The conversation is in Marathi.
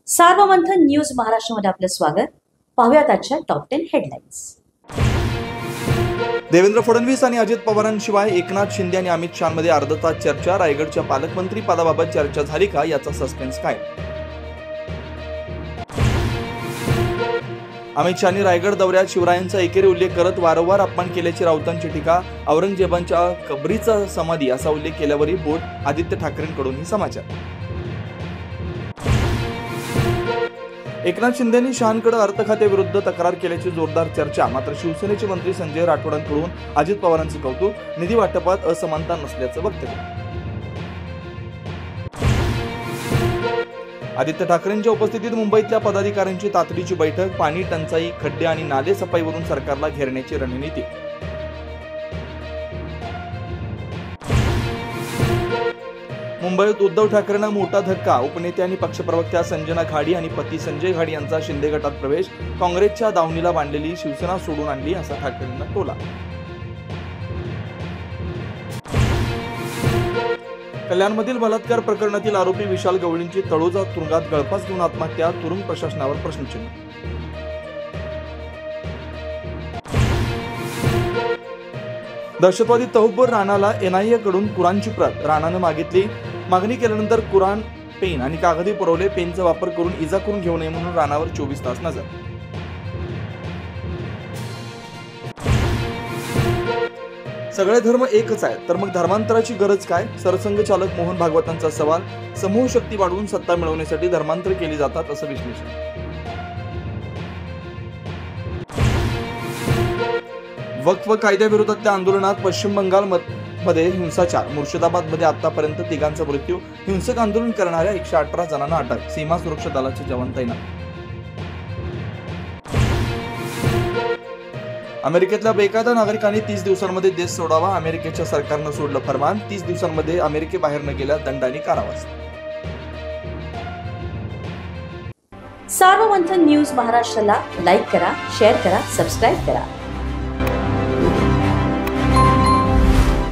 सार्वमंथन न्यूज महाराष्ट्रामध्ये आपलं स्वागत. पाहूयात आजच्या टॉप 10 हेडलाईन्स. देवेंद्र फडणवीस आणि अजित पवारांशिवाय एकनाथ शिंदे आणि अमित शहामध्ये अर्धा तास चर्चा. रायगडच्या पालकमंत्री पदाबाबत चर्चा झाली का याचा सस्पेन्स काय? अमित शहानी रायगड दौऱ्यात शिवरायांचा एकेरी उल्लेख करत वारंवार अपमान केल्याची राऊतांची टीका. औरंगजेबांच्या कबरीचा समाधी असा उल्लेख केल्यावरही बोट. आदित्य ठाकरेंकडूनही समाचार. एकनाथ शिंदेंनी शहांकडे अर्थ खात्याविरुद्ध तक्रार केल्याची जोरदार चर्चा. मात्र शिवसेनेचे मंत्री संजय राठोडांकडून अजित पवारांचे कौतुक. निधी वाटपात असमानता नसल्याचं वक्तव्य. आदित्य ठाकरेंच्या उपस्थितीत मुंबईतल्या पदाधिकाऱ्यांची तातडीची बैठक. पाणी टंचाई, खड्डे आणि नाले सफाईवरून सरकारला घेरण्याची रणनीती. मुंबईत उद्धव ठाकरेंना मोठा धक्का. उपनेते आणि पक्षप्रवक्त्या संजना घाडी आणि पती संजय घाडी यांचा शिंदे गटात प्रवेश. काँग्रेसच्या दावणीला बांधलेली शिवसेना सोडून आणली असा ठाकरेंना टोला. कल्याणमधील बलात्कार प्रकरणातील आरोपी विशाल गवळींची तळोजा तुरुंगात गळफास घेऊन आत्महत्या. तुरुंग प्रशासनावर प्रश्नचिन्ह. दहशतवादी तौहब्बर राणाला एनआयए कडून कुराणची प्रत. राणानं मागणी केल्यानंतर कुराण, पेन आणि कागदी पुरवले. पेनचा वापर करून इजा करून घेऊ नये म्हणून राणावर 24 तास नजर. सगळे धर्म एकच आहेत तर मग धर्मांतराची गरज काय? सरसंघचालक मोहन भागवतांचा सवाल. समूह शक्ती वाढवून सत्ता मिळवण्यासाठी धर्मांतर केली जातात असं विश्लेषण. वक्फ कायद्याविरोधातल्या आंदोलनात पश्चिम बंगाल मध्ये हिंसाचार. मुर्शिदाबादमध्ये आतापर्यंत 3 मृत्यू. हिंसक आंदोलन करणाऱ्या 118 जणांना अटक. सीमा सुरक्षा दलाचे जवान तैनात. अमेरिकेतल्या बेकायदा नागरिकांनी 30 दिवसांमध्ये देश सोडावा. अमेरिकेच्या सरकारनं सोडलं फरमान. 30 दिवसांमध्ये अमेरिकेबाहेर न गेल्या दंड आणि कारावास. सार्वमंथन न्यूज महाराष्ट्राला लाईक करा, शेअर करा, सबस्क्राईब करा.